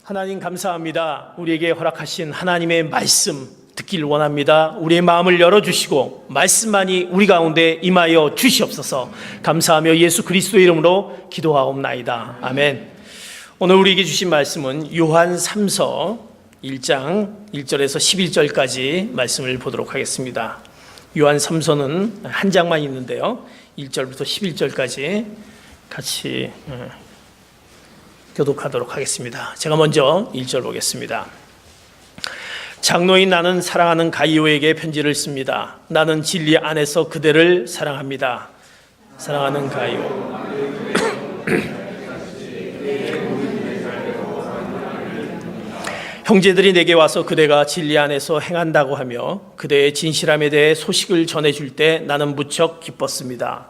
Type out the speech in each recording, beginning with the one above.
하나님 감사합니다. 우리에게 허락하신 하나님의 말씀 듣길 원합니다. 우리의 마음을 열어주시고 말씀만이 우리 가운데 임하여 주시옵소서. 감사하며 예수 그리스도의 이름으로 기도하옵나이다. 아멘. 오늘 우리에게 주신 말씀은 요한 3서 1장 1절에서 11절까지 말씀을 보도록 하겠습니다. 요한 3서는 한 장만 있는데요, 1절부터 11절까지 같이 교독하도록 하겠습니다. 제가 먼저 1절 보겠습니다. 장로인 나는 사랑하는 가이오에게 편지를 씁니다. 나는 진리 안에서 그대를 사랑합니다. 사랑하는 가이오, 형제들이 내게 와서 그대가 진리 안에서 행한다고 하며 그대의 진실함에 대해 소식을 전해줄 때 나는 무척 기뻤습니다.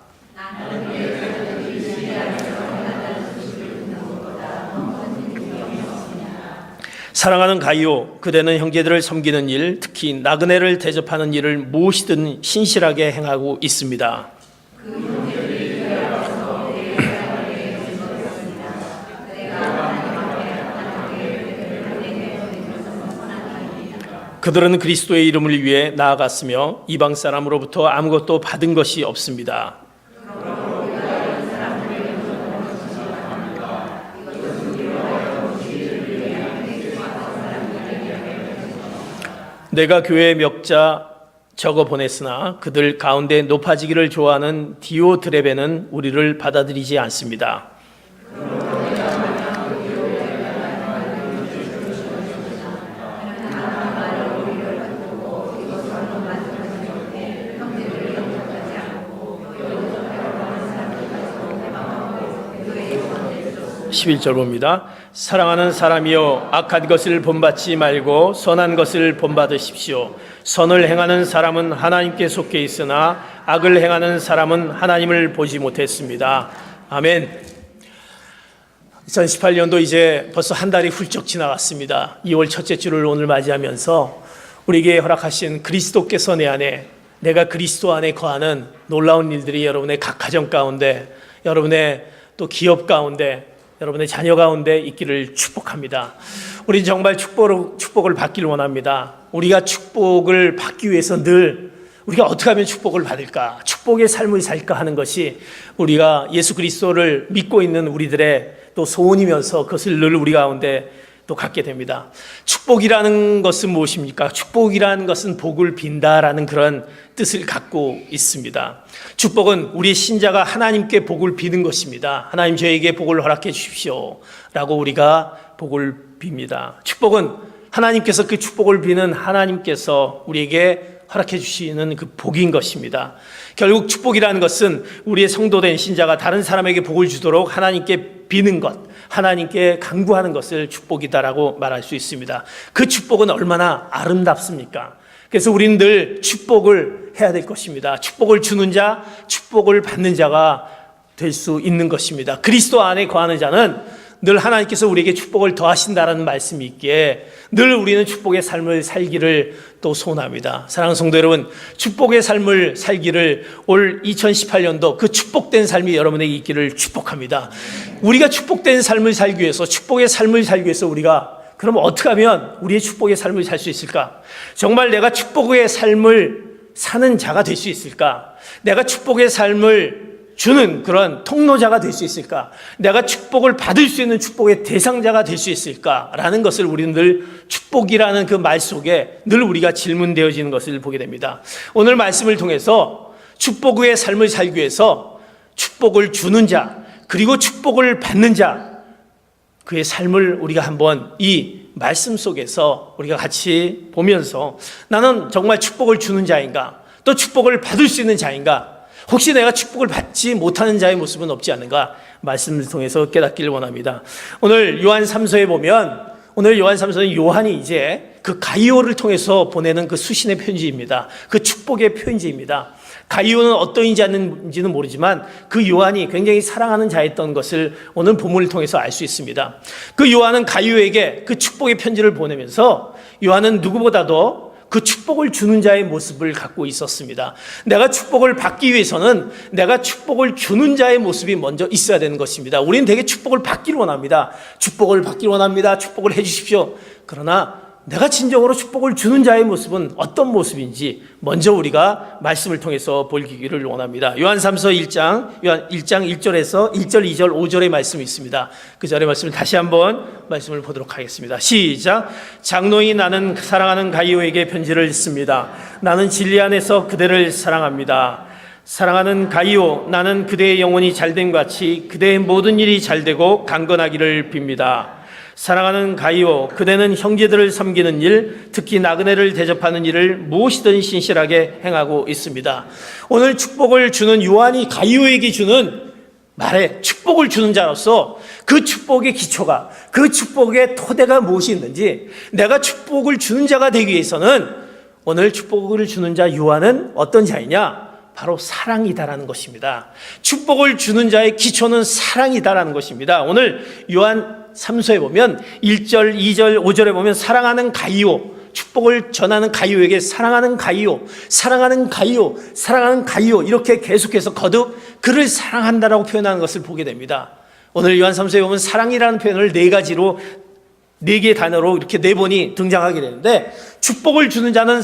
사랑하는 가이오, 그대는 형제들을 섬기는 일, 특히 나그네를 대접하는 일을 무엇이든 신실하게 행하고 있습니다. 그들은 그리스도의 이름을 위해 나아갔으며 이방 사람으로부터 아무것도 받은 것이 없습니다. 내가 교회에 멱자 적어 보냈으나 그들 가운데 높아지기를 좋아하는 디오드레베는 우리를 받아들이지 않습니다. (11절) 봅니다. 사랑하는 사람이여, 악한 것을 본받지 말고 선한 것을 본받으십시오. 선을 행하는 사람은 하나님께 속해 있으나 악을 행하는 사람은 하나님을 보지 못했습니다. 아멘. 2018년도 이제 벌써 한 달이 훌쩍 지나갔습니다. 2월 첫째 주를 오늘 맞이하면서 우리에게 허락하신 그리스도께서 내 안에, 내가 그리스도 안에 거하는 놀라운 일들이 여러분의 각 가정 가운데, 여러분의 또 기업 가운데, 여러분의 자녀 가운데 있기를 축복합니다. 우리는 정말 축복을 받기를 원합니다. 우리가 축복을 받기 위해서 늘 우리가 어떻게 하면 축복을 받을까, 축복의 삶을 살까 하는 것이 우리가 예수 그리스도를 믿고 있는 우리들의 또 소원이면서 그것을 늘 우리 가운데 또 갖게 됩니다. 축복이라는 것은 무엇입니까? 축복이라는 것은 복을 빈다라는 그런 뜻을 갖고 있습니다. 축복은 우리 신자가 하나님께 복을 비는 것입니다. 하나님 저에게 복을 허락해 주십시오 라고 우리가 복을 빕니다. 축복은 하나님께서 그 축복을 비는 하나님께서 우리에게 허락해 주시는 그 복인 것입니다. 결국 축복이라는 것은 우리의 성도된 신자가 다른 사람에게 복을 주도록 하나님께 비는 것, 하나님께 간구하는 것을 축복이다라고 말할 수 있습니다. 그 축복은 얼마나 아름답습니까? 그래서 우리는 늘 축복을 해야 될 것입니다. 축복을 주는 자, 축복을 받는 자가 될 수 있는 것입니다. 그리스도 안에 거하는 자는 늘 하나님께서 우리에게 축복을 더하신다라는 말씀이 있기에 늘 우리는 축복의 삶을 살기를 또 소원합니다. 사랑하는 성도 여러분, 축복의 삶을 살기를 올 2018년도 그 축복된 삶이 여러분에게 있기를 축복합니다. 우리가 축복된 삶을 살기 위해서, 축복의 삶을 살기 위해서 우리가 그럼 어떻게 하면 우리의 축복의 삶을 살 수 있을까? 정말 내가 축복의 삶을 사는 자가 될 수 있을까? 내가 축복의 삶을 주는 그런 통로자가 될 수 있을까? 내가 축복을 받을 수 있는 축복의 대상자가 될 수 있을까라는 것을 우리는 늘 축복이라는 그 말 속에 늘 우리가 질문되어지는 것을 보게 됩니다. 오늘 말씀을 통해서 축복의 삶을 살기 위해서 축복을 주는 자, 그리고 축복을 받는 자, 그의 삶을 우리가 한번 이 말씀 속에서 우리가 같이 보면서 나는 정말 축복을 주는 자인가? 또 축복을 받을 수 있는 자인가? 혹시 내가 축복을 받지 못하는 자의 모습은 없지 않은가? 말씀을 통해서 깨닫기를 원합니다. 오늘 요한 3서에 보면, 오늘 요한 3서는 요한이 이제 그 가이오를 통해서 보내는 그 수신의 편지입니다. 그 축복의 편지입니다. 가이오는 어떤 자인지는 모르지만 그 요한이 굉장히 사랑하는 자였던 것을 오늘 본문을 통해서 알 수 있습니다. 그 요한은 가이오에게 그 축복의 편지를 보내면서 요한은 누구보다도 그 축복을 주는 자의 모습을 갖고 있었습니다. 내가 축복을 받기 위해서는 내가 축복을 주는 자의 모습이 먼저 있어야 되는 것입니다. 우리는 되게 축복을 받기를 원합니다. 축복을 받기를 원합니다. 축복을 해 주십시오. 그러나 내가 진정으로 축복을 주는 자의 모습은 어떤 모습인지 먼저 우리가 말씀을 통해서 보기를 원합니다. 요한삼서 1장 1절에서 1절, 2절, 5절의 말씀이 있습니다. 그 절의 말씀을 다시 한번 말씀을 보도록 하겠습니다. 시작. 장로인 나는 사랑하는 가이오에게 편지를 씁니다. 나는 진리 안에서 그대를 사랑합니다. 사랑하는 가이오, 나는 그대의 영혼이 잘됨 같이 그대의 모든 일이 잘되고 강건하기를 빕니다. 사랑하는 가이오, 그대는 형제들을 섬기는 일, 특히 나그네를 대접하는 일을 무엇이든 신실하게 행하고 있습니다. 오늘 축복을 주는 요한이 가이오에게 주는 말에 축복을 주는 자로서 그 축복의 기초가, 그 축복의 토대가 무엇이 있는지, 내가 축복을 주는 자가 되기 위해서는 오늘 축복을 주는 자 요한은 어떤 자이냐? 바로 사랑이다라는 것입니다. 축복을 주는 자의 기초는 사랑이다라는 것입니다. 오늘 요한 3서에 보면 1절, 2절, 5절에 보면 사랑하는 가이오, 축복을 전하는 가이오에게 사랑하는 가이오, 사랑하는 가이오, 사랑하는 가이오 이렇게 계속해서 거듭 그를 사랑한다라고 표현하는 것을 보게 됩니다. 오늘 요한 3서에 보면 사랑이라는 표현을 네 가지로, 네 개의 단어로 이렇게 네 번이 등장하게 되는데, 축복을 주는 자는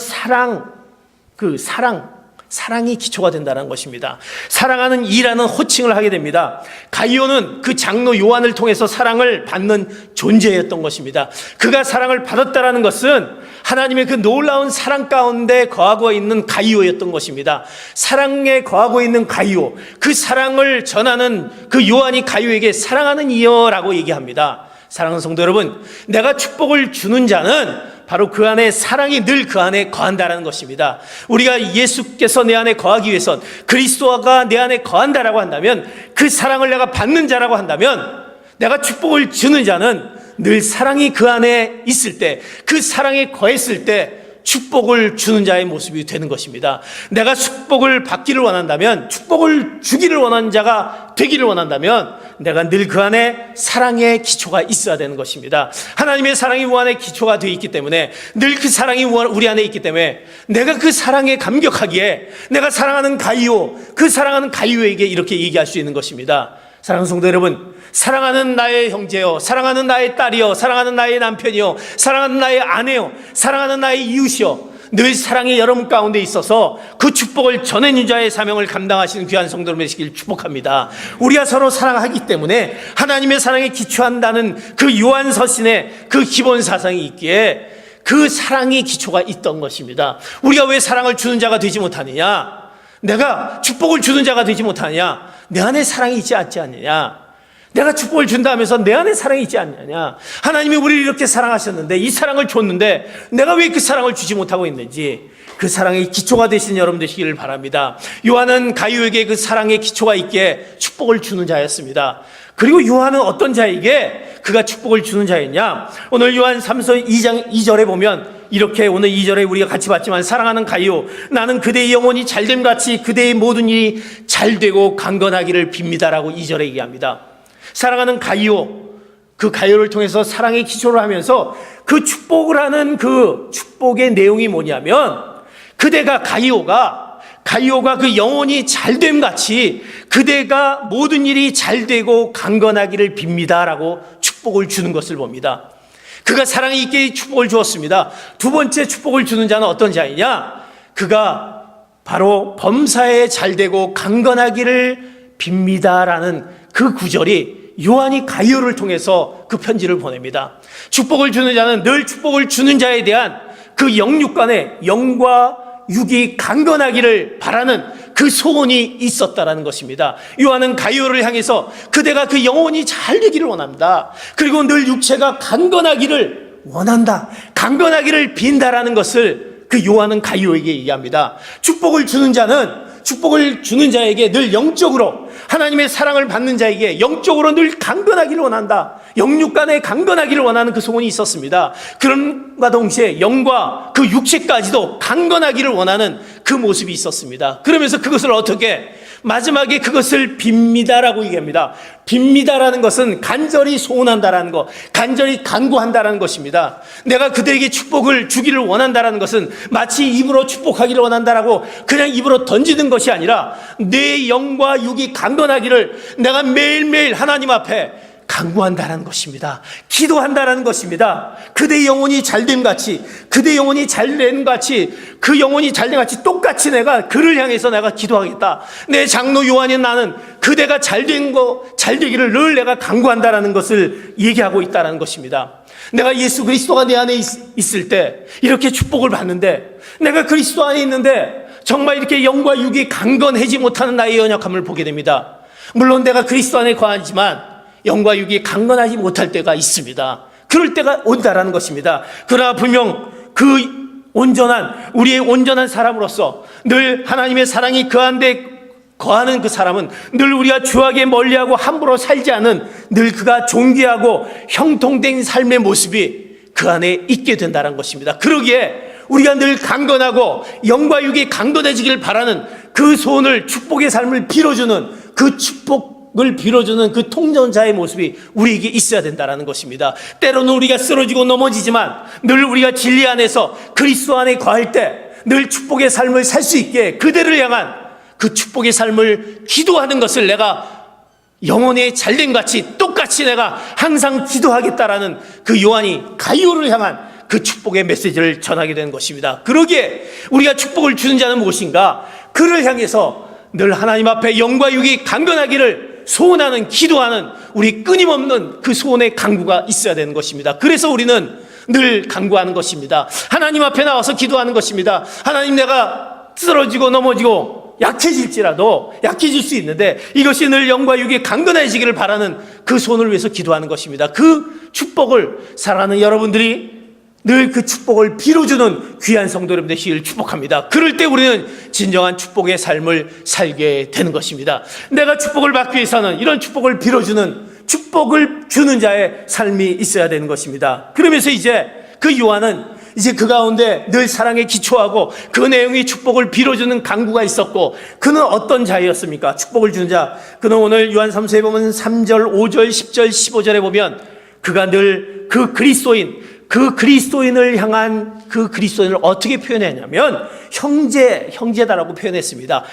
사랑이 기초가 된다는 것입니다. 사랑하는 이라는 호칭을 하게 됩니다. 가이오는 그 장로 요한을 통해서 사랑을 받는 존재였던 것입니다. 그가 사랑을 받았다는 것은 하나님의 그 놀라운 사랑 가운데 거하고 있는 가이오였던 것입니다. 사랑에 거하고 있는 가이오, 그 사랑을 전하는 그 요한이 가이오에게 사랑하는 이여라고 얘기합니다. 사랑하는 성도 여러분, 내가 축복을 주는 자는 바로 그 안에 사랑이 늘 그 안에 거한다라는 것입니다. 우리가 예수께서 내 안에 거하기 위해선, 그리스도가 내 안에 거한다라고 한다면, 그 사랑을 내가 받는 자라고 한다면, 내가 축복을 주는 자는 늘 사랑이 그 안에 있을 때, 그 사랑에 거했을 때 축복을 주는 자의 모습이 되는 것입니다. 내가 축복을 받기를 원한다면, 축복을 주기를 원하는 자가 되기를 원한다면 내가 늘 그 안에 사랑의 기초가 있어야 되는 것입니다. 하나님의 사랑이 우리 안에 기초가 되어 있기 때문에, 늘 그 사랑이 우리 안에 있기 때문에 내가 그 사랑에 감격하기에 내가 사랑하는 가이오, 그 사랑하는 가이오에게 이렇게 얘기할 수 있는 것입니다. 사랑하는 성도 여러분, 사랑하는 나의 형제요, 사랑하는 나의 딸이요, 사랑하는 나의 남편이요, 사랑하는 나의 아내요, 사랑하는 나의 이웃이요, 늘 사랑이 여러분 가운데 있어서 그 축복을 전해주는 자의 사명을 감당하시는 귀한 성도 여러분 되시길 축복합니다. 우리가 서로 사랑하기 때문에 하나님의 사랑에 기초한다는 그 요한서신의 그 기본 사상이 있기에 그 사랑이 기초가 있던 것입니다. 우리가 왜 사랑을 주는 자가 되지 못하느냐? 내가 축복을 주는 자가 되지 못하느냐? 내 안에 사랑이 있지 않지 않느냐? 내가 축복을 준다 하면서 내 안에 사랑이 있지 않느냐? 하나님이 우리를 이렇게 사랑하셨는데, 이 사랑을 줬는데 내가 왜 그 사랑을 주지 못하고 있는지, 그 사랑의 기초가 되신 여러분 되시기를 바랍니다. 요한은 가이오에게 그 사랑의 기초가 있기에 축복을 주는 자였습니다. 그리고 요한은 어떤 자에게 그가 축복을 주는 자였냐? 오늘 요한 3서 2장 2절에 보면 이렇게, 오늘 2절에 우리가 같이 봤지만, 사랑하는 가이오, 나는 그대의 영혼이 잘됨 같이 그대의 모든 일이 잘되고 강건하기를 빕니다라고 2절에 얘기합니다. 사랑하는 가이오, 그 가이오를 통해서 사랑의 기초를 하면서 그 축복을 하는 그 축복의 내용이 뭐냐면, 그대가 가이오가 그 영혼이 잘됨 같이 그대가 모든 일이 잘되고 강건하기를 빕니다라고 축복을 주는 것을 봅니다. 그가 사랑이 있게 축복을 주었습니다. 두 번째 축복을 주는 자는 어떤 자이냐? 그가 바로 범사에 잘되고 강건하기를 빕니다라는 그 구절이 요한이 가이오를 통해서 그 편지를 보냅니다. 축복을 주는 자는 늘 축복을 주는 자에 대한 그 영육 간의 영과 육이 강건하기를 바라는 그 소원이 있었다라는 것입니다. 요한은 가이오를 향해서 그대가 그 영혼이 잘 되기를 원합니다. 그리고 늘 육체가 강건하기를 원한다, 강건하기를 빈다라는 것을 그 요한은 가이오에게 얘기합니다. 축복을 주는 자는 축복을 주는 자에게 늘 영적으로, 하나님의 사랑을 받는 자에게 영적으로 늘 강건하기를 원한다, 영육 간에 강건하기를 원하는 그 소원이 있었습니다. 그런가 동시에 영과 그 육체까지도 강건하기를 원하는 그 모습이 있었습니다. 그러면서 그것을 어떻게 마지막에 그것을 빕니다라고 얘기합니다. 빕니다라는 것은 간절히 소원한다라는 것, 간절히 간구한다라는 것입니다. 내가 그들에게 축복을 주기를 원한다라는 것은 마치 입으로 축복하기를 원한다라고 그냥 입으로 던지는 것이 아니라 내 영과 육이 강건하기를 내가 매일매일 하나님 앞에 간구한다라는 것입니다. 기도한다라는 것입니다. 그대 영혼이 잘됨 같이, 그대 영혼이 잘됨 같이, 그 영혼이 잘됨 같이 똑같이 내가 그를 향해서 내가 기도하겠다. 내 장로 요한인 나는 그대가 잘된 거, 잘되기를 늘 내가 간구한다라는 것을 얘기하고 있다는 것입니다. 내가 예수 그리스도가 내 안에 있을 때 이렇게 축복을 받는데, 내가 그리스도 안에 있는데 정말 이렇게 영과 육이 강건해지 못하는 나의 연약함을 보게 됩니다. 물론 내가 그리스도 안에 거하지만 영과 육이 강건하지 못할 때가 있습니다. 그럴 때가 온다라는 것입니다. 그러나 분명 우리의 온전한 사람으로서 늘 하나님의 사랑이 그 안에 거하는 그 사람은 늘 우리가 주하게 멀리하고 함부로 살지 않은 늘 그가 존귀하고 형통된 삶의 모습이 그 안에 있게 된다는 것입니다. 그러기에 우리가 늘 강건하고 영과 육이 강건해지길 바라는 그 소원을, 축복의 삶을 빌어주는 그 축복을 빌어주는 그 통전자의 모습이 우리에게 있어야 된다는 것입니다. 때로는 우리가 쓰러지고 넘어지지만 늘 우리가 진리 안에서 그리스도 안에 거할 때 늘 축복의 삶을 살 수 있게 그대를 향한 그 축복의 삶을 기도하는 것을 내가 영혼의 잘됨 같이 똑같이 내가 항상 기도하겠다라는 그 요한이 가이오를 향한 그 축복의 메시지를 전하게 된 것입니다. 그러기에 우리가 축복을 주는 자는 무엇인가? 그를 향해서 늘 하나님 앞에 영과 육이 강건하기를 소원하는, 기도하는 우리 끊임없는 그 소원의 간구가 있어야 되는 것입니다. 그래서 우리는 늘 간구하는 것입니다. 하나님 앞에 나와서 기도하는 것입니다. 하나님, 내가 쓰러지고 넘어지고 약해질지라도 약해질 수 있는데 이것이 늘 영과 육이 강건해지기를 바라는 그 소원을 위해서 기도하는 것입니다. 그 축복을 사랑하는 여러분들이 늘 그 축복을 빌어주는 귀한 성도 여러분 되시기를 축복합니다. 그럴 때 우리는 진정한 축복의 삶을 살게 되는 것입니다. 내가 축복을 받기 위해서는 이런 축복을 빌어주는, 축복을 주는 자의 삶이 있어야 되는 것입니다. 그러면서 이제 그 요한은 이제 그 가운데 늘 사랑에 기초하고 그 내용이 축복을 빌어주는 간구가 있었고, 그는 어떤 자였습니까? 축복을 주는 자. 그는 오늘 요한 3서에 보면 3절, 5절, 10절, 15절에 보면 그가 늘 그 그리스도인을 향한 그 그리스도인을 어떻게 표현했냐면 형제다라고 표현했습니다.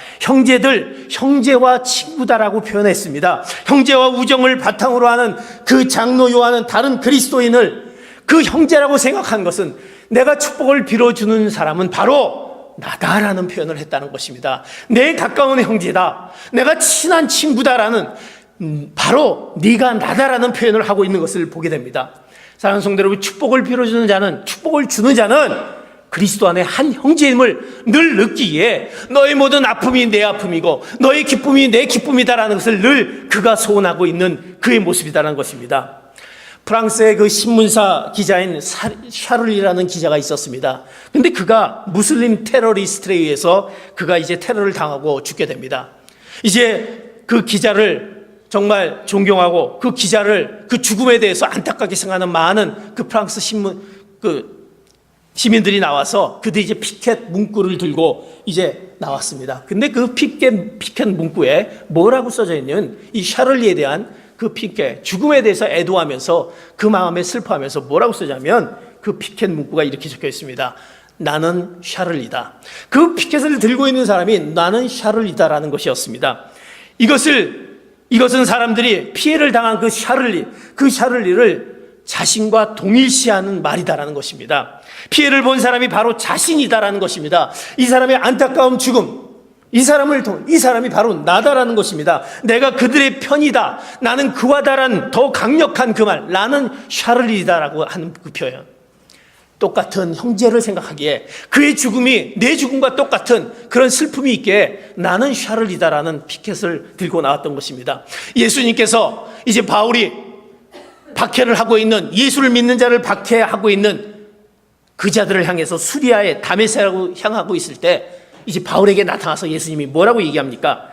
형제와 친구다라고 표현했습니다. 형제와 우정을 바탕으로 하는 그 장로 요한은 다른 그리스도인을 그 형제라고 생각한 것은 내가 축복을 빌어주는 사람은 바로 나다라는 표현을 했다는 것입니다. 내 가까운 형제다, 내가 친한 친구다라는, 바로 네가 나다라는 표현을 하고 있는 것을 보게 됩니다. 사랑하는 성도 여러분, 축복을 빌어주는 자는, 축복을 주는 자는 그리스도 안에 한 형제임을 늘 느끼기에 너의 모든 아픔이 내 아픔이고 너의 기쁨이 내 기쁨이다라는 것을 늘 그가 소원하고 있는 그의 모습이다라는 것입니다. 프랑스의 그 신문사 기자인 샤를이라는 기자가 있었습니다. 근데 그가 무슬림 테러리스트에 의해서 그가 이제 테러를 당하고 죽게 됩니다. 이제 그 기자를 정말 존경하고 그 기자를, 그 죽음에 대해서 안타깝게 생각하는 많은 그 프랑스 시민들이 나와서 그들이 이제 피켓 문구를 들고 이제 나왔습니다. 근데 그 피켓 문구에 뭐라고 써져 있냐면 이 샤를리에 대한 그 피켓, 죽음에 대해서 애도하면서 그 마음에 슬퍼하면서 뭐라고 쓰냐면 그 피켓 문구가 이렇게 적혀 있습니다. 나는 샤를리다. 그 피켓을 들고 있는 사람이 나는 샤를리다라는 것이었습니다. 이것은 사람들이 피해를 당한 그 샤를리를 자신과 동일시하는 말이다라는 것입니다. 피해를 본 사람이 바로 자신이다라는 것입니다. 이 사람의 안타까운 죽음, 이 사람이 바로 나다라는 것입니다. 내가 그들의 편이다, 나는 그와 다른 더 강력한 그 말, 나는 샤를리다라고 하는 그 표현. 똑같은 형제를 생각하기에 그의 죽음이 내 죽음과 똑같은 그런 슬픔이 있기에 나는 샤를리다라는 피켓을 들고 나왔던 것입니다. 예수님께서 이제 바울이 박해를 하고 있는, 예수를 믿는 자를 박해하고 있는 그 자들을 향해서 수리아의 다메섹으로 향하고 있을 때 이제 바울에게 나타나서 예수님이 뭐라고 얘기합니까?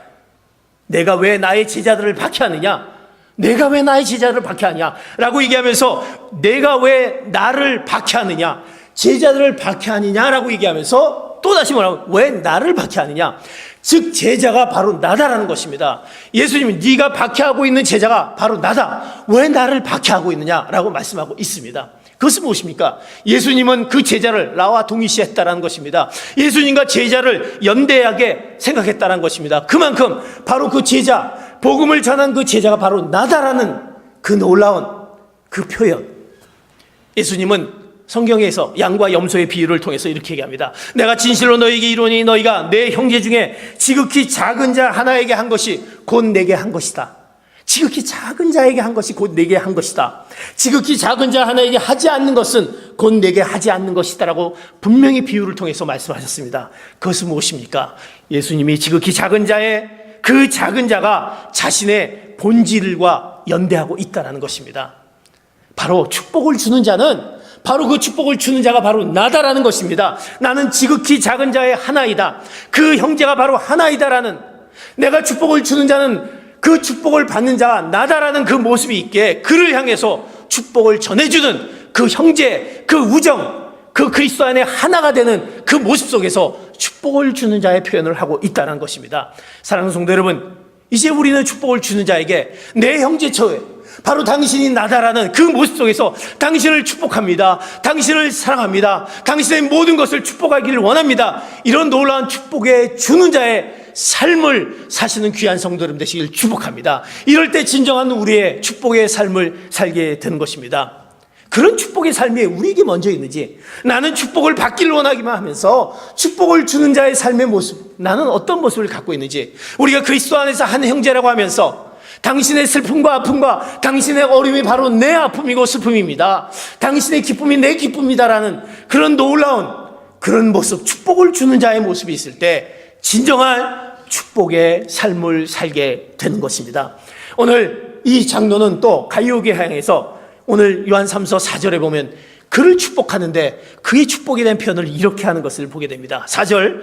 내가 왜 나의 제자들을 박해하느냐? 내가 왜 나의 제자들을 박해하냐? 라고 얘기하면서 내가 왜 나를 박해하느냐? 제자들을 박해하느냐라고 얘기하면서 또다시 뭐라고? 왜 나를 박해하느냐? 즉 제자가 바로 나다라는 것입니다. 예수님은 네가 박해하고 있는 제자가 바로 나다. 왜 나를 박해하고 있느냐라고 말씀하고 있습니다. 그것은 무엇입니까? 예수님은 그 제자를 나와 동일시했다라는 것입니다. 예수님과 제자를 연대하게 생각했다는 것입니다. 그만큼 바로 그 제자, 복음을 전한 그 제자가 바로 나다라는 그 놀라운 그 표현. 예수님은 성경에서 양과 염소의 비유를 통해서 이렇게 얘기합니다. 내가 진실로 너희에게 이르노니 너희가 내 형제 중에 지극히 작은 자 하나에게 한 것이 곧 내게 한 것이다. 지극히 작은 자에게 한 것이 곧 내게 한 것이다. 지극히 작은 자 하나에게 하지 않는 것은 곧 내게 하지 않는 것이다 라고 분명히 비유를 통해서 말씀하셨습니다. 그것은 무엇입니까? 예수님이 지극히 작은 자의 그 작은 자가 자신의 본질과 연대하고 있다는 것입니다. 바로 축복을 주는 자는 바로 그 축복을 주는 자가 바로 나다라는 것입니다. 나는 지극히 작은 자의 하나이다. 그 형제가 바로 하나이다라는, 내가 축복을 주는 자는 그 축복을 받는 자가 나다라는 그 모습이 있기에 그를 향해서 축복을 전해주는 그 형제, 그 우정, 그 그리스도 안에 하나가 되는 그 모습 속에서 축복을 주는 자의 표현을 하고 있다는 것입니다. 사랑하는 성도 여러분, 이제 우리는 축복을 주는 자에게 내 형제처에 바로 당신이 나다라는 그 모습 속에서 당신을 축복합니다. 당신을 사랑합니다. 당신의 모든 것을 축복하기를 원합니다. 이런 놀라운 축복에 주는 자의 삶을 사시는 귀한 성도 여러분 되시길 축복합니다. 이럴 때 진정한 우리의 축복의 삶을 살게 되는 것입니다. 그런 축복의 삶이 우리에게 먼저 있는지, 나는 축복을 받기를 원하기만 하면서 축복을 주는 자의 삶의 모습, 나는 어떤 모습을 갖고 있는지, 우리가 그리스도 안에서 한 형제라고 하면서 당신의 슬픔과 아픔과 당신의 어려움이 바로 내 아픔이고 슬픔입니다. 당신의 기쁨이 내 기쁨이다라는 그런 놀라운 그런 모습, 축복을 주는 자의 모습이 있을 때 진정한 축복의 삶을 살게 되는 것입니다. 오늘 이 장로는 또 갈리오게 향해서 오늘 요한 3서 4절에 보면 그를 축복하는데 그의 축복에 대한 표현을 이렇게 하는 것을 보게 됩니다. 4절,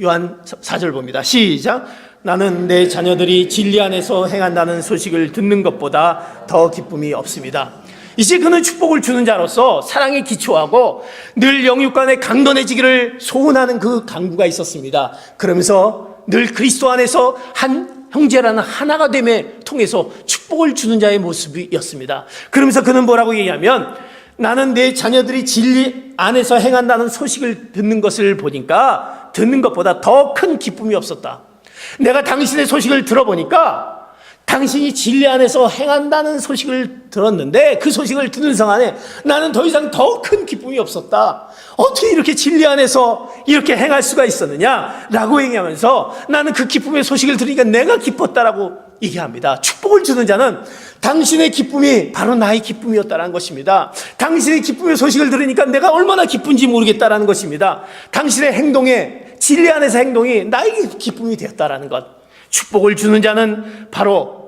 요한 4절 봅니다. 시작. 나는 내 자녀들이 진리 안에서 행한다는 소식을 듣는 것보다 더 기쁨이 없습니다. 이제 그는 축복을 주는 자로서 사랑에 기초하고 늘 영육 간에 강건해지기를 소원하는 그 강구가 있었습니다. 그러면서 늘 그리스도 안에서 한 형제라는 하나가 됨에 통해서 축복을 주는 자의 모습이었습니다. 그러면서 그는 뭐라고 얘기하면, 나는 내 자녀들이 진리 안에서 행한다는 소식을 듣는 것을 보니까 듣는 것보다 더 큰 기쁨이 없었다. 내가 당신의 소식을 들어보니까 당신이 진리 안에서 행한다는 소식을 들었는데 그 소식을 듣는 순간에 나는 더 이상 더 큰 기쁨이 없었다. 어떻게 이렇게 진리 안에서 이렇게 행할 수가 있었느냐 라고 얘기하면서 나는 그 기쁨의 소식을 들으니까 내가 기뻤다라고 얘기합니다. 축복을 주는 자는 당신의 기쁨이 바로 나의 기쁨이었다는 것입니다. 당신의 기쁨의 소식을 들으니까 내가 얼마나 기쁜지 모르겠다라는 것입니다. 당신의 행동에, 진리 안에서 행동이 나의 기쁨이 되었다라는 것. 축복을 주는 자는 바로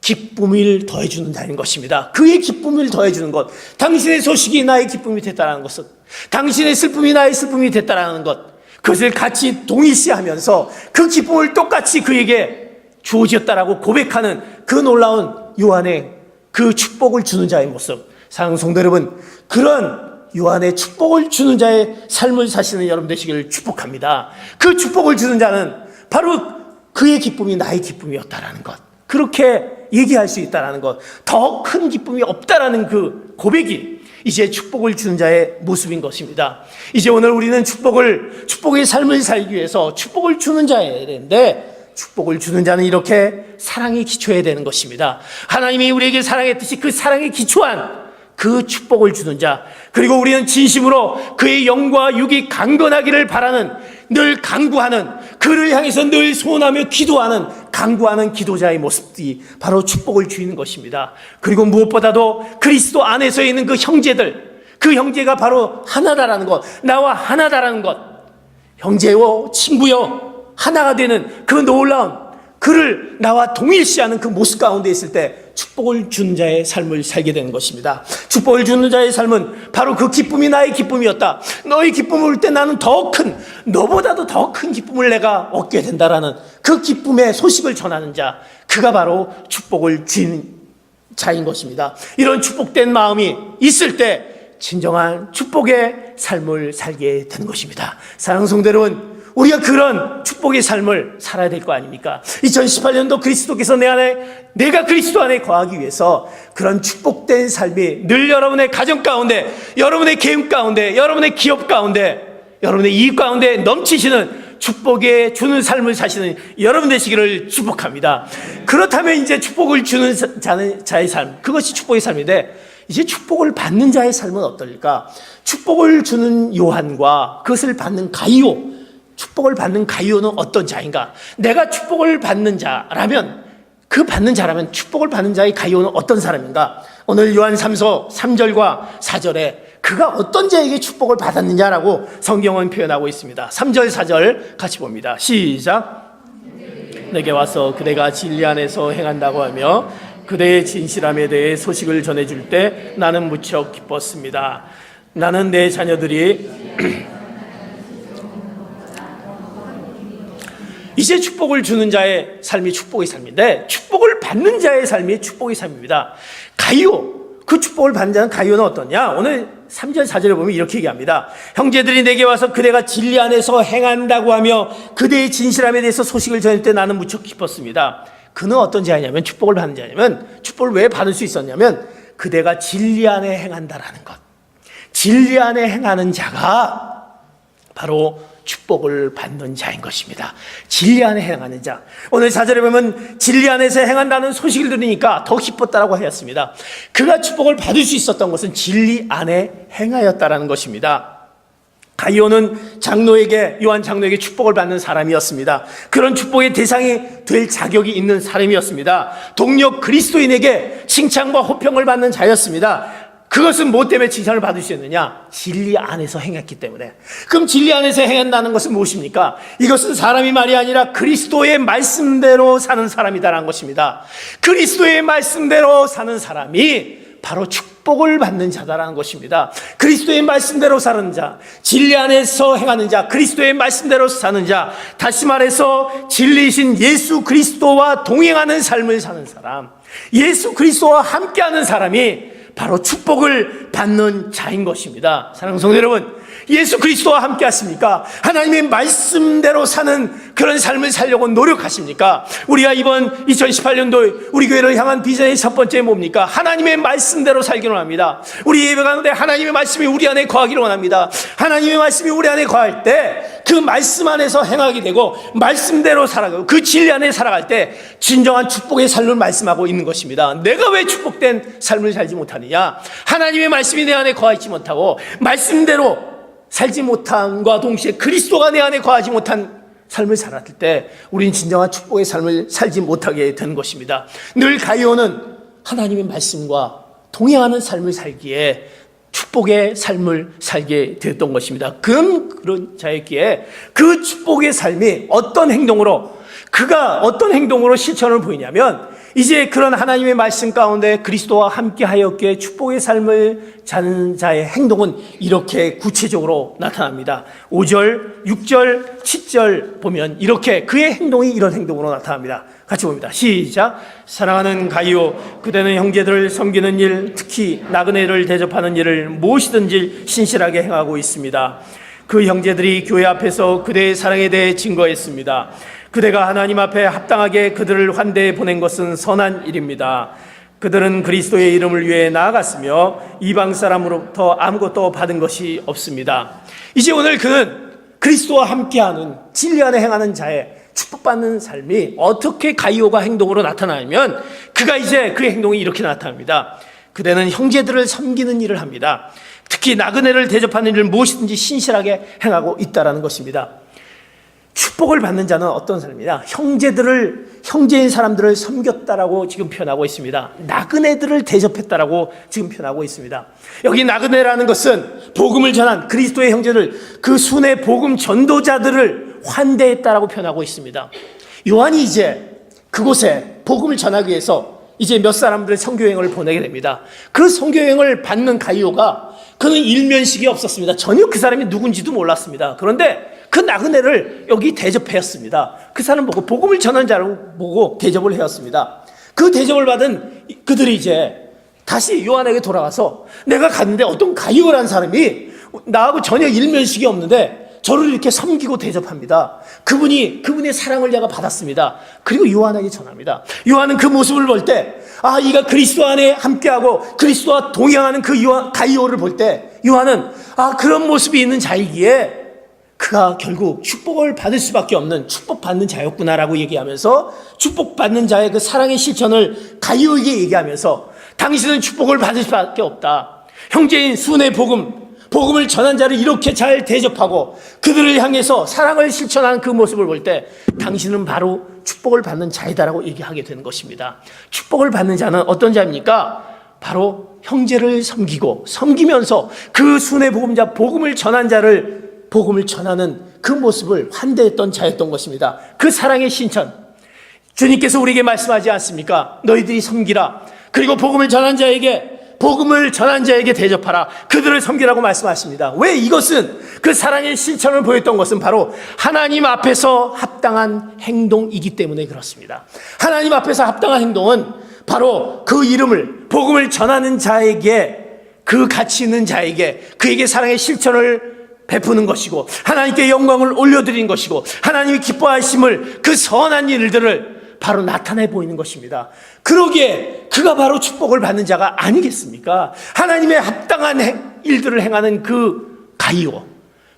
기쁨을 더해주는 자인 것입니다. 그의 기쁨을 더해주는 것, 당신의 소식이 나의 기쁨이 됐다는 것은, 당신의 슬픔이 나의 슬픔이 됐다는 것, 그것을 같이 동일시하면서 그 기쁨을 똑같이 그에게 주어졌다라고 고백하는 그 놀라운 요한의 그 축복을 주는 자의 모습. 사랑하는 성도 여러분, 그런 요한의 축복을 주는 자의 삶을 사시는 여러분 되시기를 축복합니다. 그 축복을 주는 자는 바로 그의 기쁨이 나의 기쁨이었다라는 것, 그렇게 얘기할 수 있다라는 것, 더 큰 기쁨이 없다라는 그 고백이 이제 축복을 주는 자의 모습인 것입니다. 이제 오늘 우리는 축복의 삶을 살기 위해서 축복을 주는 자여야 되는데, 축복을 주는 자는 이렇게 사랑에 기초해야 되는 것입니다. 하나님이 우리에게 사랑했듯이 그 사랑에 기초한 그 축복을 주는 자, 그리고 우리는 진심으로 그의 영과 육이 강건하기를 바라는, 늘 강구하는, 그를 향해서 늘 소원하며 기도하는, 강구하는 기도자의 모습이 바로 축복을 주는 것입니다. 그리고 무엇보다도 그리스도 안에서 있는 그 형제들, 그 형제가 바로 하나다라는 것, 나와 하나다라는 것, 형제요 친구요 하나가 되는 그 놀라운, 그를 나와 동일시하는 그 모습 가운데 있을 때 축복을 주는 자의 삶을 살게 되는 것입니다. 축복을 주는 자의 삶은 바로 그 기쁨이 나의 기쁨이었다. 너의 기쁨을 올 때 나는 더 큰, 너보다도 더 큰 기쁨을 내가 얻게 된다라는 그 기쁨의 소식을 전하는 자, 그가 바로 축복을 주는 자인 것입니다. 이런 축복된 마음이 있을 때 진정한 축복의 삶을 살게 되는 것입니다. 사랑하는 성도 여러분, 우리가 그런 축복의 삶을 살아야 될 거 아닙니까? 2018년도 그리스도께서 내 안에, 내가 그리스도 안에 거하기 위해서 그런 축복된 삶이 늘 여러분의 가정 가운데, 여러분의 개인 가운데, 여러분의 기업 가운데, 여러분의 이익 가운데 넘치시는 축복에 주는 삶을 사시는 여러분 되시기를 축복합니다. 그렇다면 이제 축복을 주는 자의 삶, 그것이 축복의 삶인데, 이제 축복을 받는 자의 삶은 어떨까? 축복을 주는 요한과 그것을 받는 가이오, 축복을 받는 가이오는 어떤 자인가? 내가 축복을 받는 자라면, 그 받는 자라면 축복을 받는 자의 가이오는 어떤 사람인가? 오늘 요한 3서 3절과 4절에 그가 어떤 자에게 축복을 받았느냐라고 성경은 표현하고 있습니다. 3절 4절 같이 봅니다. 시작. 내게 와서 그대가 진리 안에서 행한다고 하며 그대의 진실함에 대해 소식을 전해줄 때 나는 무척 기뻤습니다. 나는 내 자녀들이 이제 축복을 주는 자의 삶이 축복의 삶인데, 축복을 받는 자의 삶이 축복의 삶입니다. 가이오, 그 축복을 받는 자는 가이오는 어떠냐? 오늘 3절 4절에 보면 이렇게 얘기합니다. 형제들이 내게 와서 그대가 진리 안에서 행한다고 하며 그대의 진실함에 대해서 소식을 전할 때 나는 무척 기뻤습니다. 그는 어떤 자냐면, 축복을 받는 자냐면, 축복을 왜 받을 수 있었냐면 그대가 진리 안에 행한다라는 것. 진리 안에 행하는 자가 바로 축복을 받는 자인 것입니다. 진리 안에 행하는 자. 오늘 4절에 보면 진리 안에서 행한다는 소식을 들으니까 더 기뻤다라고 하였습니다. 그가 축복을 받을 수 있었던 것은 진리 안에 행하였다라는 것입니다. 가이오는 장로에게, 요한 장로에게 축복을 받는 사람이었습니다. 그런 축복의 대상이 될 자격이 있는 사람이었습니다. 동료 그리스도인에게 칭찬과 호평을 받는 자였습니다. 그것은 뭐 때문에 칭찬을 받을 수 있느냐? 진리 안에서 행했기 때문에. 그럼 진리 안에서 행한다는 것은 무엇입니까? 이것은 사람이 말이 아니라 그리스도의 말씀대로 사는 사람이다라는 것입니다. 그리스도의 말씀대로 사는 사람이 바로 축복을 받는 자다라는 것입니다. 그리스도의 말씀대로 사는 자, 진리 안에서 행하는 자, 그리스도의 말씀대로 사는 자, 다시 말해서 진리이신 예수 그리스도와 동행하는 삶을 사는 사람, 예수 그리스도와 함께하는 사람이 바로 축복을 받는 자인 것입니다. 사랑하는 성도 여러분, 예수 그리스도와 함께 하십니까? 하나님의 말씀대로 사는 그런 삶을 살려고 노력하십니까? 우리가 이번 2018년도 우리 교회를 향한 비전의 첫 번째 뭡니까? 하나님의 말씀대로 살기를 원합니다. 우리 예배 가운데 하나님의 말씀이 우리 안에 거하기를 원합니다. 하나님의 말씀이 우리 안에 거할 때 그 말씀 안에서 행하게 되고 말씀대로 살아가고 그 진리 안에 살아갈 때 진정한 축복의 삶을 말씀하고 있는 것입니다. 내가 왜 축복된 삶을 살지 못하느냐? 하나님의 말씀이 내 안에 거하지 못하고 말씀대로 살지 못함과 동시에 그리스도가 내 안에 거하지 못한 삶을 살았을 때 우리는 진정한 축복의 삶을 살지 못하게 되는 것입니다. 늘 가이오는 하나님의 말씀과 동행하는 삶을 살기에 축복의 삶을 살게 되었던 것입니다. 그런 자였기에 그 축복의 삶이 어떤 행동으로, 그가 어떤 행동으로 실천을 보이냐면, 이제 그런 하나님의 말씀 가운데 그리스도와 함께 하였기에 축복의 삶을 사는 자의 행동은 이렇게 구체적으로 나타납니다. 5절, 6절, 7절 보면 이렇게 그의 행동이 이런 행동으로 나타납니다. 같이 봅니다. 시작. 사랑하는 가이오, 그대는 형제들을 섬기는 일, 특히 나그네를 대접하는 일을 무엇이든지 신실하게 행하고 있습니다. 그 형제들이 교회 앞에서 그대의 사랑에 대해 증거했습니다. 그대가 하나님 앞에 합당하게 그들을 환대해 보낸 것은 선한 일입니다. 그들은 그리스도의 이름을 위해 나아갔으며 이방 사람으로부터 아무것도 받은 것이 없습니다. 이제 오늘 그는 그리스도와 함께하는 진리 안에 행하는 자의 축복받는 삶이 어떻게 가이오가 행동으로 나타나냐면, 그가 이제 그의 행동이 이렇게 나타납니다. 그대는 형제들을 섬기는 일을 합니다. 특히 나그네를 대접하는 일을 무엇이든지 신실하게 행하고 있다라는 것입니다. 축복을 받는 자는 어떤 사람이냐? 형제인 사람들을 섬겼다라고 지금 표현하고 있습니다. 나그네들을 대접했다라고 지금 표현하고 있습니다. 여기 나그네라는 것은 복음을 전한 그리스도의 형제들, 그 순회 복음 전도자들을 환대했다라고 표현하고 있습니다. 요한이 이제 그곳에 복음을 전하기 위해서 이제 몇 사람들의 선교여행을 보내게 됩니다. 그 선교여행을 받는 가이오가, 그는 일면식이 없었습니다. 전혀 그 사람이 누군지도 몰랐습니다. 그런데 그 나그네를 여기 대접하였습니다. 그 사람 보고 복음을 전하는 자를 보고 대접을 하였습니다. 그 대접을 받은 그들이 이제 다시 요한에게 돌아가서, 내가 갔는데 어떤 가이오라는 사람이 나하고 전혀 일면식이 없는데 저를 이렇게 섬기고 대접합니다. 그분의 사랑을 내가 받았습니다. 그리고 요한에게 전합니다. 요한은 그 모습을 볼 때, 이가 그리스도 안에 함께하고 그리스도와 동행하는 그 가이오를 볼 때, 요한은 그런 모습이 있는 자이기에 그가 결국 축복을 받을 수밖에 없는 축복받는 자였구나라고 얘기하면서, 축복받는 자의 그 사랑의 실천을 가이오에게 얘기하면서, 당신은 축복을 받을 수밖에 없다. 형제인 순의 복음을 전한 자를 이렇게 잘 대접하고 그들을 향해서 사랑을 실천하는 그 모습을 볼 때, 당신은 바로 축복을 받는 자이다라고 얘기하게 되는 것입니다. 축복을 받는 자는 어떤 자입니까? 바로 형제를 섬기면서 그 순의 복음자, 복음을 전한 자를, 복음을 전하는 그 모습을 환대했던 자였던 것입니다. 그 사랑의 신천, 주님께서 우리에게 말씀하지 않습니까? 너희들이 섬기라. 그리고 복음을 전한 자에게 대접하라. 그들을 섬기라고 말씀하십니다. 왜? 이것은, 그 사랑의 실천을 보였던 것은 바로 하나님 앞에서 합당한 행동이기 때문에 그렇습니다. 하나님 앞에서 합당한 행동은 바로 그 이름을, 복음을 전하는 자에게, 그 가치 있는 자에게, 그에게 사랑의 실천을 베푸는 것이고, 하나님께 영광을 올려드리는 것이고, 하나님이 기뻐하심을, 그 선한 일들을 바로 나타내 보이는 것입니다. 그러기에 그가 바로 축복을 받는 자가 아니겠습니까? 하나님의 합당한 일들을 행하는 그 가이오,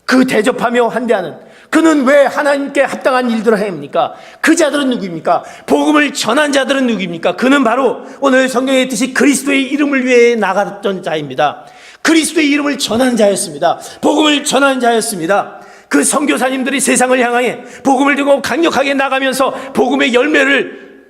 그 대접하며 환대하는, 그는 왜 하나님께 합당한 일들을 행합니까? 그 자들은 누구입니까? 복음을 전한 자들은 누구입니까? 그는 바로 오늘 성경에 있듯이 그리스도의 이름을 위해 나갔던 자입니다. 그리스도의 이름을 전한 자였습니다. 복음을 전한 자였습니다. 그 선교사님들이 세상을 향해 복음을 들고 강력하게 나가면서 복음의 열매를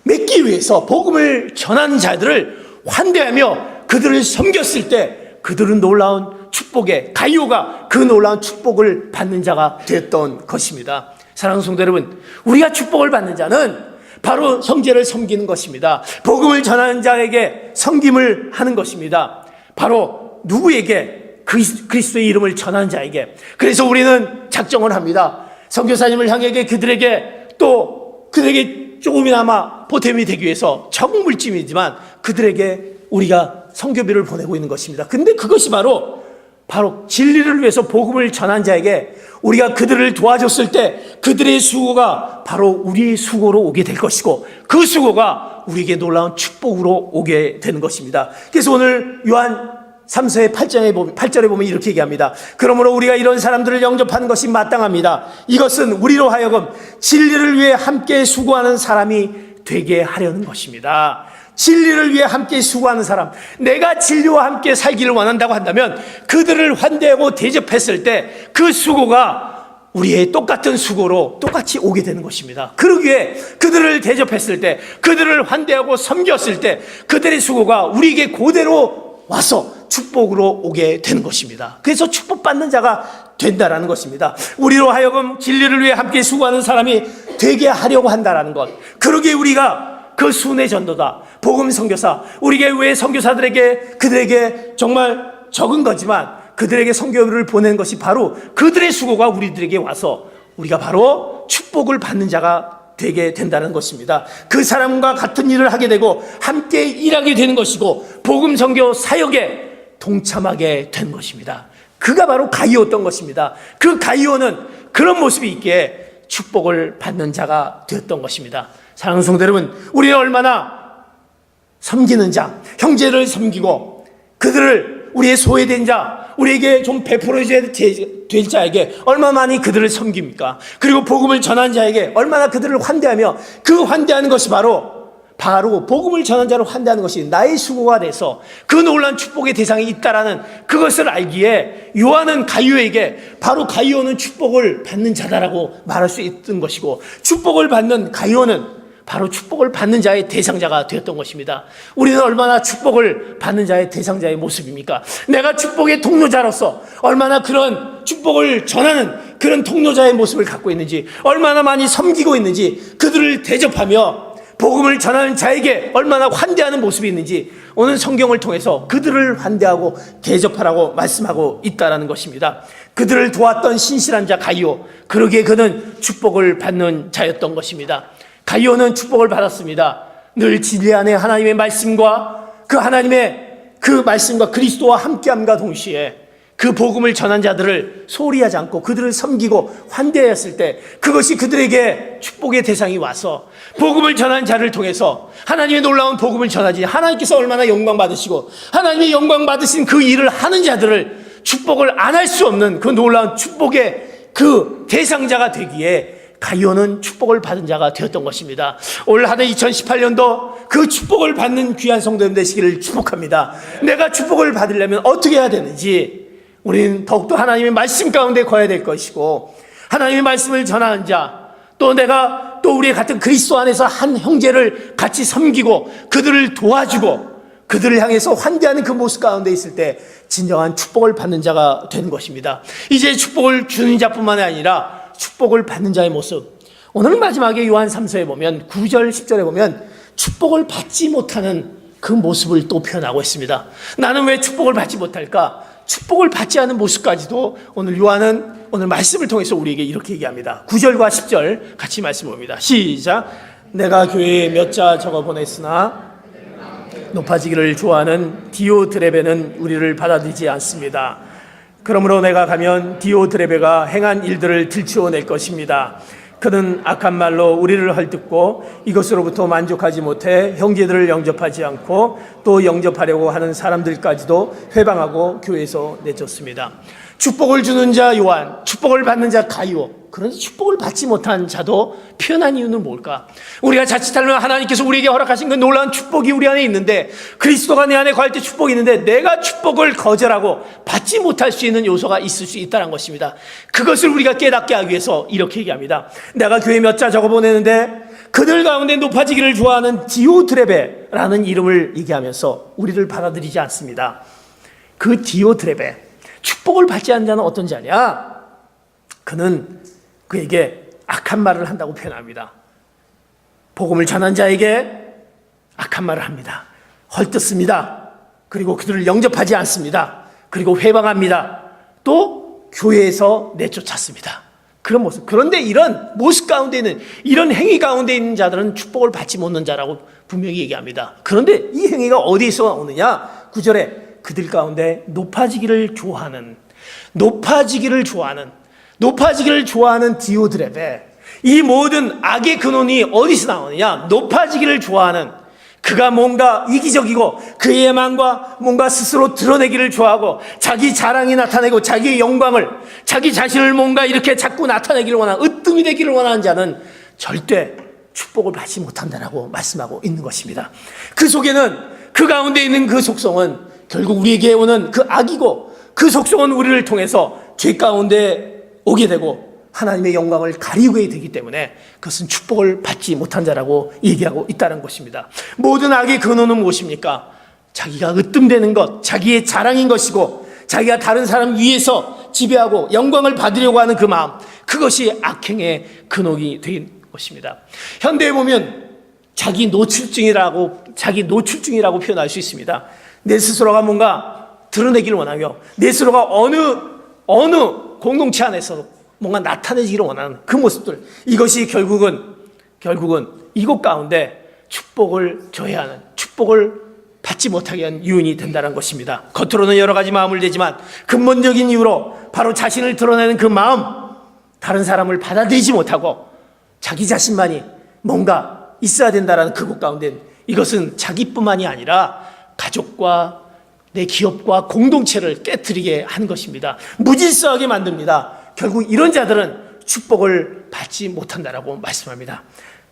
맺기 위해서 복음을 전하는 자들을 환대하며 그들을 섬겼을 때, 그들은 놀라운 축복에, 가이오가 그 놀라운 축복을 받는 자가 되었던 것입니다. 사랑하는 성도 여러분, 우리가 축복을 받는 자는 바로 형제를 섬기는 것입니다. 복음을 전하는 자에게 섬김을 하는 것입니다. 바로 누구에게? 그리스도의 이름을 전하는 자에게. 그래서 우리는 작정을 합니다. 선교사님을 향해 그들에게 조금이나마 보탬이 되기 위해서 적은 물짐이지만 그들에게 우리가 선교비를 보내고 있는 것입니다. 근데 그것이 바로 진리를 위해서 복음을 전한 자에게 우리가 그들을 도와줬을 때 그들의 수고가 바로 우리의 수고로 오게 될 것이고, 그 수고가 우리에게 놀라운 축복으로 오게 되는 것입니다. 그래서 오늘 요한 3서의 8절에 보면 이렇게 얘기합니다. 그러므로 우리가 이런 사람들을 영접하는 것이 마땅합니다. 이것은 우리로 하여금 진리를 위해 함께 수고하는 사람이 되게 하려는 것입니다. 진리를 위해 함께 수고하는 사람, 내가 진리와 함께 살기를 원한다고 한다면 그들을 환대하고 대접했을 때 그 수고가 우리의 똑같은 수고로 똑같이 오게 되는 것입니다. 그러기에 그들을 대접했을 때, 그들을 환대하고 섬겼을 때 그들의 수고가 우리에게 그대로 와서 축복으로 오게 되는 것입니다. 그래서 축복받는 자가 된다라는 것입니다. 우리로 하여금 진리를 위해 함께 수고하는 사람이 되게 하려고 한다라는 것. 그러기에 우리가 그 순회 전도다, 복음 선교사, 우리 교회 선교사들에게, 그들에게 정말 적은 거지만 그들에게 선교를 보내는 것이 바로 그들의 수고가 우리들에게 와서 우리가 바로 축복을 받는 자가 되게 된다는 것입니다. 그 사람과 같은 일을 하게 되고 함께 일하게 되는 것이고 복음 선교 사역에 동참하게 된 것입니다. 그가 바로 가이오였던 것입니다. 그 가이오는 그런 모습이 있기에 축복을 받는 자가 되었던 것입니다. 사랑하는 성도 여러분, 우리는 얼마나 섬기는 자, 형제를 섬기고 그들을, 우리의 소외된 자, 우리에게 좀 베풀어줘야 될 자에게 얼마나 많이 그들을 섬깁니까? 그리고 복음을 전한 자에게 얼마나 그들을 환대하며, 그 환대하는 것이 바로 복음을 전한 자를 환대하는 것이 나의 수고가 돼서 그 놀라운 축복의 대상이 있다라는 그것을 알기에 요한은 가이오에게, 바로 가이오는 축복을 받는 자다라고 말할 수 있던 것이고, 축복을 받는 가이오는 바로 축복을 받는 자의 대상자가 되었던 것입니다. 우리는 얼마나 축복을 받는 자의 대상자의 모습입니까? 내가 축복의 통로자로서 얼마나 그런 축복을 전하는 그런 통로자의 모습을 갖고 있는지, 얼마나 많이 섬기고 있는지, 그들을 대접하며 복음을 전하는 자에게 얼마나 환대하는 모습이 있는지 오늘 성경을 통해서 그들을 환대하고 대접하라고 말씀하고 있다는 것입니다. 그들을 도왔던 신실한 자 가이오, 그러기에 그는 축복을 받는 자였던 것입니다. 가이오는 축복을 받았습니다. 늘 진리 안에 하나님의 말씀과 그 하나님의 그 말씀과 그리스도와 함께함과 동시에 그 복음을 전한 자들을 소홀히 하지 않고 그들을 섬기고 환대하였을 때 그것이 그들에게 축복의 대상이 와서 복음을 전한 자를 통해서 하나님의 놀라운 복음을 전하지 하나님께서 얼마나 영광 받으시고 하나님의 영광 받으신 그 일을 하는 자들을 축복을 안 할 수 없는 그 놀라운 축복의 그 대상자가 되기에 가룟은 축복을 받은 자가 되었던 것입니다. 올 한해 2018년도 그 축복을 받는 귀한 성도님 되시기를 축복합니다. 내가 축복을 받으려면 어떻게 해야 되는지 우리는 더욱더 하나님의 말씀 가운데 거해야 될 것이고 하나님의 말씀을 전하는 자 또 내가 또 우리 같은 그리스도 안에서 한 형제를 같이 섬기고 그들을 도와주고 그들을 향해서 환대하는 그 모습 가운데 있을 때 진정한 축복을 받는 자가 되는 것입니다. 이제 축복을 주는 자뿐만 아니라 축복을 받는 자의 모습, 오늘 마지막에 요한 3서에 보면 9절 10절에 보면 축복을 받지 못하는 그 모습을 또 표현하고 있습니다. 나는 왜 축복을 받지 못할까? 축복을 받지 않은 모습까지도 오늘 요한은 오늘 말씀을 통해서 우리에게 이렇게 얘기합니다. 9절과 10절 같이 말씀 봅니다. 시작. 내가 교회에 몇 자 적어 보냈으나 높아지기를 좋아하는 디오드레베는 우리를 받아들이지 않습니다. 그러므로 내가 가면 디오드레베가 행한 일들을 들추어낼 것입니다. 그는 악한 말로 우리를 헐뜯고 이것으로부터 만족하지 못해 형제들을 영접하지 않고 또 영접하려고 하는 사람들까지도 회방하고 교회에서 내쫓습니다. 축복을 주는 자 요한, 축복을 받는 자 가룟, 그런데 축복을 받지 못한 자도 표현한 이유는 뭘까? 우리가 자칫하면 하나님께서 우리에게 허락하신 그 놀라운 축복이 우리 안에 있는데 그리스도가 내 안에 거할 때 축복이 있는데 내가 축복을 거절하고 받지 못할 수 있는 요소가 있을 수 있다는 것입니다. 그것을 우리가 깨닫게 하기 위해서 이렇게 얘기합니다. 내가 교회 몇 자 적어보내는데 그들 가운데 높아지기를 좋아하는 디오드레베라는 이름을 얘기하면서 우리를 받아들이지 않습니다. 그 디오드레베, 축복을 받지 않는 자는 어떤 자냐? 그는 그에게 악한 말을 한다고 표현합니다. 복음을 전한 자에게 악한 말을 합니다. 헐뜯습니다. 그리고 그들을 영접하지 않습니다. 그리고 회방합니다. 또 교회에서 내쫓았습니다. 그런 모습. 그런데 이런 모습 가운데 있는, 이런 행위 가운데 있는 자들은 축복을 받지 못하는 자라고 분명히 얘기합니다. 그런데 이 행위가 어디서 오느냐? 9절에 그들 가운데 높아지기를 좋아하는 디오드레베, 이 모든 악의 근원이 어디서 나오느냐? 높아지기를 좋아하는, 그가 뭔가 이기적이고 그의 마음과 뭔가 스스로 드러내기를 좋아하고 자기 자랑이 나타내고 자기의 영광을, 자기 자신을 뭔가 이렇게 자꾸 나타내기를 원하는, 으뜸이 되기를 원하는 자는 절대 축복을 받지 못한다라고 말씀하고 있는 것입니다. 그 속에는, 그 가운데 있는 그 속성은 결국 우리에게 오는 그 악이고 그 속성은 우리를 통해서 죄 가운데 오게 되고 하나님의 영광을 가리우게 되기 때문에 그것은 축복을 받지 못한 자라고 얘기하고 있다는 것입니다. 모든 악의 근원은 무엇입니까? 자기가 으뜸되는 것, 자기의 자랑인 것이고 자기가 다른 사람 위에서 지배하고 영광을 받으려고 하는 그 마음, 그것이 악행의 근원이 된 것입니다. 현대에 보면 자기 노출증이라고 표현할 수 있습니다. 내 스스로가 뭔가 드러내기를 원하며 내 스스로가 어느 공동체 안에서 뭔가 나타내기를 원하는 그 모습들, 이것이 결국은 이것 가운데 축복을 저해하는, 축복을 받지 못하게 하는 요인이 된다는 것입니다. 겉으로는 여러 가지 마음을 내지만 근본적인 이유로 바로 자신을 드러내는 그 마음, 다른 사람을 받아들이지 못하고 자기 자신만이 뭔가 있어야 된다는 그것 가운데, 이것은 자기뿐만이 아니라 가족과 내 기업과 공동체를 깨트리게 하는 것입니다. 무질서하게 만듭니다. 결국 이런 자들은 축복을 받지 못한다라고 말씀합니다.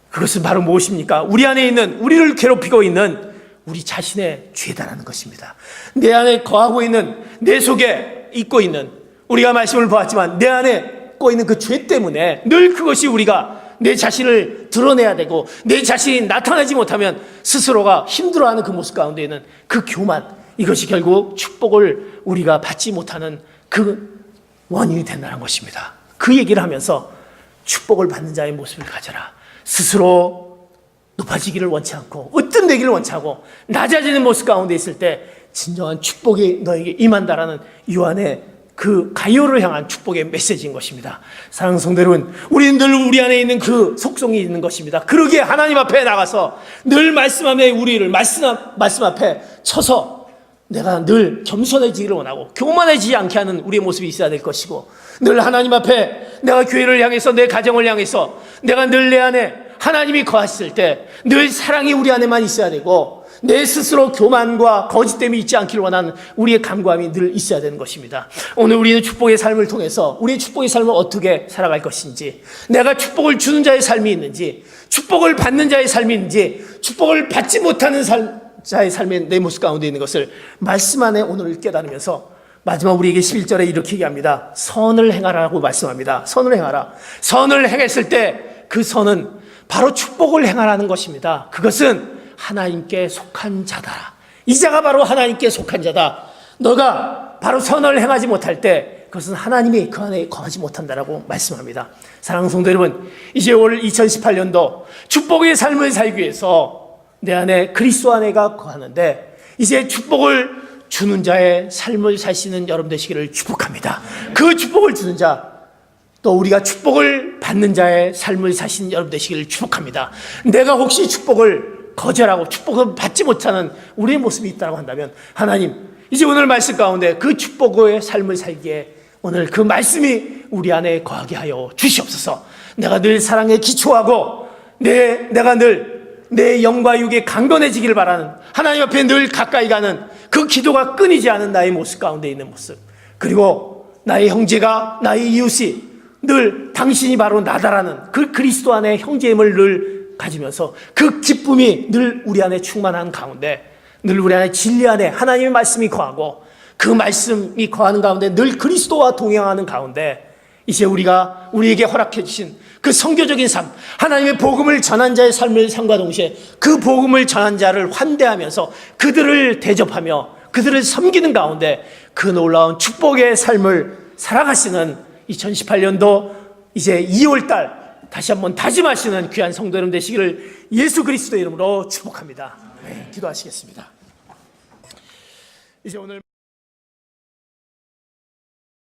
그것은 바로 무엇입니까? 우리 안에 있는, 우리를 괴롭히고 있는 우리 자신의 죄다라는 것입니다. 내 안에 거하고 있는, 내 속에 있고 있는, 우리가 말씀을 보았지만 내 안에 있는 그 죄 때문에 늘 그것이 우리가 내 자신을 드러내야 되고 내 자신이 나타나지 못하면 스스로가 힘들어하는 그 모습 가운데 있는 그 교만, 이것이 결국 축복을 우리가 받지 못하는 그 원인이 된다는 것입니다. 그 얘기를 하면서 축복을 받는 자의 모습을 가져라. 스스로 높아지기를 원치 않고 으뜸되기를 원치 않고 낮아지는 모습 가운데 있을 때 진정한 축복이 너에게 임한다라는 요한의 그 가룟을 향한 축복의 메시지인 것입니다. 사랑하는 성도 여러분, 우리는 늘 우리 안에 있는 그 속성이 있는 것입니다. 그러기에 하나님 앞에 나가서 늘 말씀 앞에 우리를 말씀 앞에 쳐서 내가 늘 겸손해지기를 원하고 교만해지지 않게 하는 우리의 모습이 있어야 될 것이고, 늘 하나님 앞에 내가 교회를 향해서, 내 가정을 향해서 내가 늘 내 안에 하나님이 거하실 때 늘 사랑이 우리 안에만 있어야 되고, 내 스스로 교만과 거짓됨이 있지 않기를 원하는 우리의 간구함이 늘 있어야 되는 것입니다. 오늘 우리는 축복의 삶을 통해서 우리의 축복의 삶을 어떻게 살아갈 것인지, 내가 축복을 주는 자의 삶이 있는지, 축복을 받는 자의 삶이 있는지, 축복을 받지 못하는 자의 삶의 내 모습 가운데 있는 것을 말씀 안에 오늘 깨달으면서 마지막 우리에게 11절에 이렇게 얘기합니다. 선을 행하라고 말씀합니다. 선을 행하라. 선을 행했을 때 그 선은 바로 축복을 행하라는 것입니다. 그것은 하나님께 속한 자다. 이 자가 바로 하나님께 속한 자다. 너가 바로 선을 행하지 못할 때 그것은 하나님이 그 안에 거하지 못한다라고 말씀합니다. 사랑하는 성도 여러분, 이제 올 2018년도 축복의 삶을 살기 위해서 내 안에 그리스도 안에가 거하는데, 이제 축복을 주는 자의 삶을 사시는 여러분 되시기를 축복합니다. 그 축복을 주는 자, 또 우리가 축복을 받는 자의 삶을 사시는 여러분 되시기를 축복합니다. 내가 혹시 축복을 거절하고 축복을 받지 못하는 우리의 모습이 있다고 한다면, 하나님 이제 오늘 말씀 가운데 그 축복의 삶을 살기에 오늘 그 말씀이 우리 안에 거하게 하여 주시옵소서. 내가 늘 사랑에 기초하고 내가 늘 내 영과 육에 강건해지기를 바라는, 하나님 앞에 늘 가까이 가는 그 기도가 끊이지 않은 나의 모습 가운데 있는 모습, 그리고 나의 형제가, 나의 이웃이 늘 당신이 바로 나다라는 그 그리스도 안에 형제임을 늘 가지면서 그 기쁨이 늘 우리 안에 충만한 가운데, 늘 우리 안에 진리 안에 하나님의 말씀이 거하고 그 말씀이 거하는 가운데 늘 그리스도와 동행하는 가운데, 이제 우리가 우리에게 허락해 주신 그 선교적인 삶, 하나님의 복음을 전한 자의 삶을 삶과 동시에 그 복음을 전한 자를 환대하면서 그들을 대접하며 그들을 섬기는 가운데 그 놀라운 축복의 삶을 살아가시는 2018년도 이제 2월달 다시 한번 다짐하시는 귀한 성도 여러분 되시기를 예수 그리스도의 이름으로 축복합니다. 네, 기도하시겠습니다. 이제 오늘